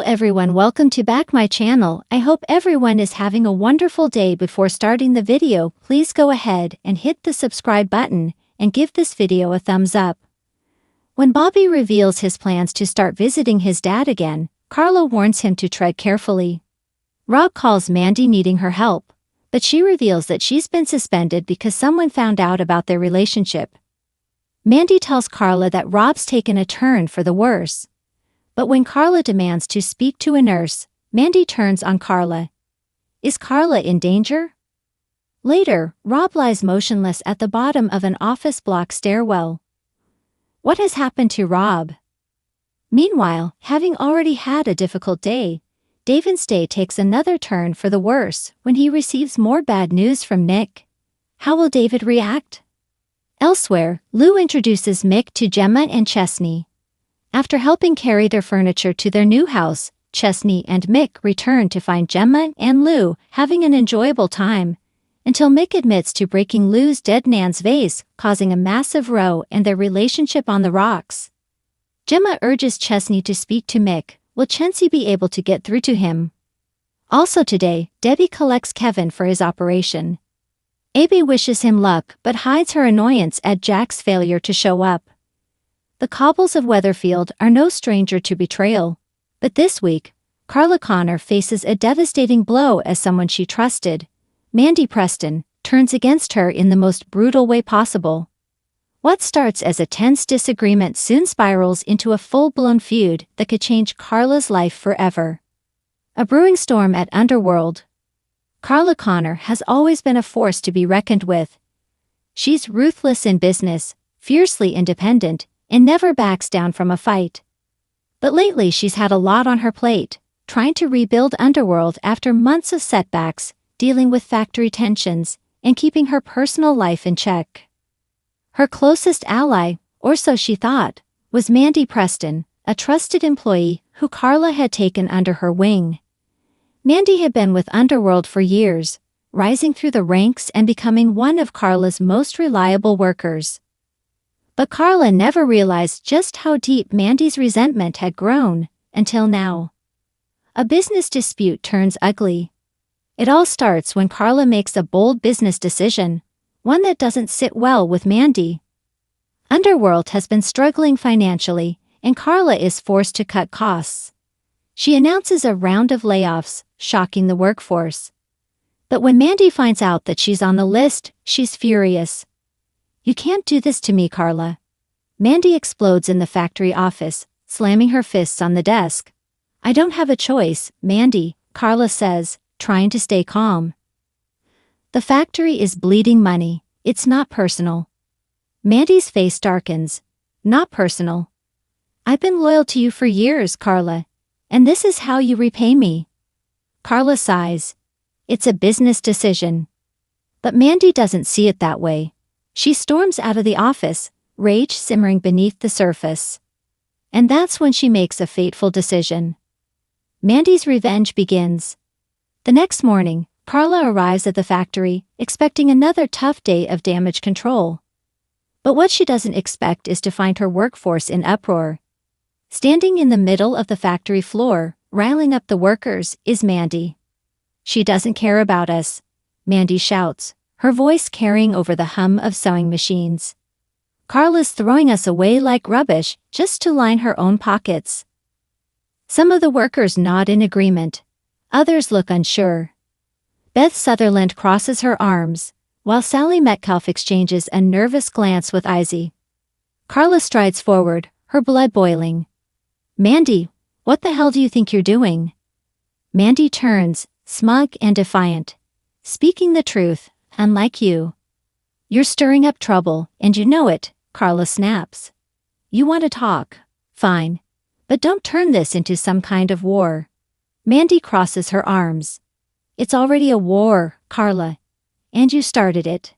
everyone, welcome to back my channel. I hope everyone is having a wonderful day. Before starting the video, please go ahead and hit the subscribe button and give this video a thumbs up. When Bobby reveals his plans to start visiting his dad again, Carla warns him to tread carefully. Rob calls Mandy needing her help, but she reveals that she's been suspended because someone found out about their relationship. Mandy tells Carla that Rob's taken a turn for the worse. But when Carla demands to speak to a nurse, Mandy turns on Carla. Is Carla in danger? Later, Rob lies motionless at the bottom of an office block stairwell. What has happened to Rob? Meanwhile, having already had a difficult day, David's day takes another turn for the worse when he receives more bad news from Nick. How will David react? Elsewhere, Lou introduces Mick to Gemma and Chesney. After helping carry their furniture to their new house, Chesney and Mick return to find Gemma and Lou having an enjoyable time, until Mick admits to breaking Lou's dead Nan's vase, causing a massive row and their relationship on the rocks. Gemma urges Chesney to speak to Mick. Will Chesney be able to get through to him? Also today, Debbie collects Kevin for his operation. Abby wishes him luck but hides her annoyance at Jack's failure to show up. The cobbles of Weatherfield are no stranger to betrayal, but this week, Carla Connor faces a devastating blow as someone she trusted, Mandy Preston, turns against her in the most brutal way possible. What starts as a tense disagreement soon spirals into a full-blown feud that could change Carla's life forever. A brewing storm at Underworld. Carla Connor has always been a force to be reckoned with. She's ruthless in business, fiercely independent, and never backs down from a fight. But lately she's had a lot on her plate, trying to rebuild Underworld after months of setbacks, dealing with factory tensions, and keeping her personal life in check. Her closest ally, or so she thought, was Mandy Preston, a trusted employee who Carla had taken under her wing. Mandy had been with Underworld for years, rising through the ranks and becoming one of Carla's most reliable workers. But Carla never realized just how deep Mandy's resentment had grown, until now. A business dispute turns ugly. It all starts when Carla makes a bold business decision, one that doesn't sit well with Mandy. Underworld has been struggling financially, and Carla is forced to cut costs. She announces a round of layoffs, shocking the workforce. But when Mandy finds out that she's on the list, she's furious. You can't do this to me, Carla. Mandy explodes in the factory office, slamming her fists on the desk. I don't have a choice, Mandy, Carla says, trying to stay calm. The factory is bleeding money. It's not personal. Mandy's face darkens. Not personal. I've been loyal to you for years, Carla. And this is how you repay me. Carla sighs. It's a business decision. But Mandy doesn't see it that way. She storms out of the office, rage simmering beneath the surface. And that's when she makes a fateful decision. Mandy's revenge begins. The next morning, Carla arrives at the factory, expecting another tough day of damage control. But what she doesn't expect is to find her workforce in uproar. Standing in the middle of the factory floor, riling up the workers, is Mandy. She doesn't care about us, Mandy shouts, her voice carrying over the hum of sewing machines. Carla's throwing us away like rubbish just to line her own pockets. Some of the workers nod in agreement. Others look unsure. Beth Sutherland crosses her arms, while Sally Metcalf exchanges a nervous glance with Izzy. Carla strides forward, her blood boiling. Mandy, what the hell do you think you're doing? Mandy turns, smug and defiant. Speaking the truth, unlike you. You're stirring up trouble, and you know it, Carla snaps. You want to talk? Fine. But don't turn this into some kind of war. Mandy crosses her arms. It's already a war, Carla. And you started it.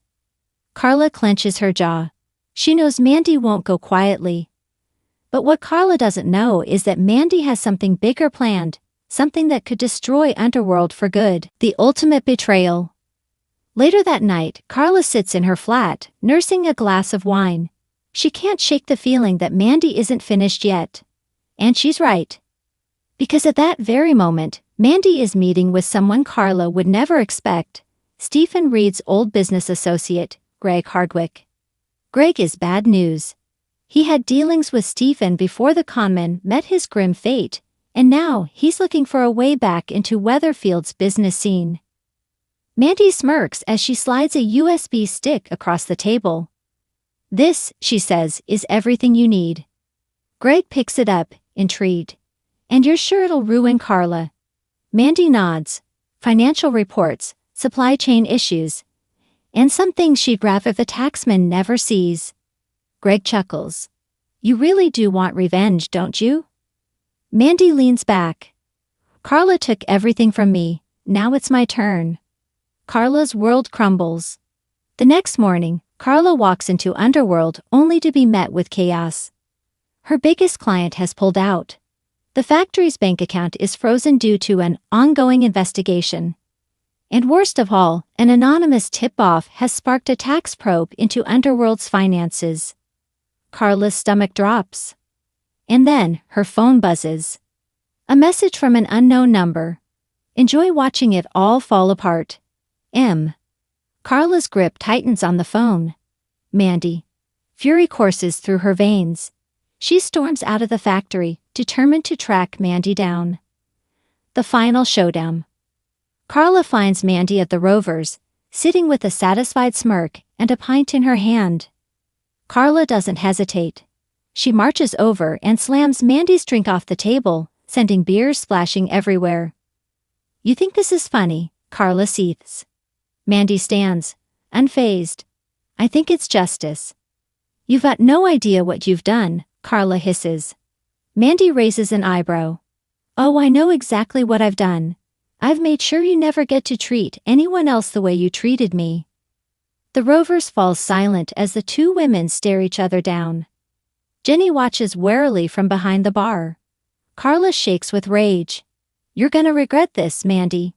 Carla clenches her jaw. She knows Mandy won't go quietly. But what Carla doesn't know is that Mandy has something bigger planned, something that could destroy Underworld for good. The ultimate betrayal. Later that night, Carla sits in her flat, nursing a glass of wine. She can't shake the feeling that Mandy isn't finished yet. And she's right. Because at that very moment, Mandy is meeting with someone Carla would never expect, Stephen Reed's old business associate, Greg Hardwick. Greg is bad news. He had dealings with Stephen before the conman met his grim fate, and now he's looking for a way back into Weatherfield's business scene. Mandy smirks as she slides a USB stick across the table. "This," she says, "is everything you need." Greg picks it up, intrigued. "And you're sure it'll ruin Carla?" Mandy nods. "Financial reports, supply chain issues, and some things she'd rather the taxman never sees." Greg chuckles. "You really do want revenge, don't you?" Mandy leans back. "Carla took everything from me, now it's my turn." Carla's world crumbles. The next morning, Carla walks into Underworld only to be met with chaos. Her biggest client has pulled out. The factory's bank account is frozen due to an ongoing investigation. And worst of all, an anonymous tip-off has sparked a tax probe into Underworld's finances. Carla's stomach drops. And then, her phone buzzes. A message from an unknown number. "Enjoy watching it all fall apart. M." Carla's grip tightens on the phone. Mandy. Fury courses through her veins. She storms out of the factory, determined to track Mandy down. The final showdown. Carla finds Mandy at the Rovers, sitting with a satisfied smirk and a pint in her hand. Carla doesn't hesitate. She marches over and slams Mandy's drink off the table, sending beer splashing everywhere. "You think this is funny?" Carla seethes. Mandy stands, unfazed. "I think it's justice." "You've got no idea what you've done," Carla hisses. Mandy raises an eyebrow. "Oh, I know exactly what I've done. I've made sure you never get to treat anyone else the way you treated me." The Rovers fall silent as the two women stare each other down. Jenny watches warily from behind the bar. Carla shakes with rage. "You're gonna regret this, Mandy."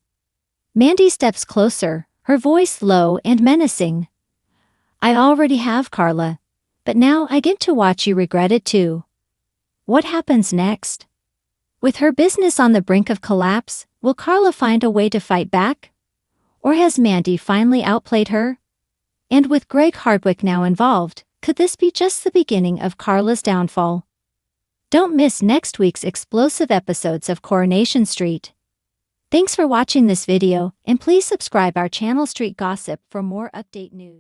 Mandy steps closer, her voice low and menacing. "I already have, Carla. But now I get to watch you regret it too." What happens next? With her business on the brink of collapse, will Carla find a way to fight back? Or has Mandy finally outplayed her? And with Greg Hardwick now involved, could this be just the beginning of Carla's downfall? Don't miss next week's explosive episodes of Coronation Street. Thanks for watching this video, and please subscribe our channel Street Gossip for more update news.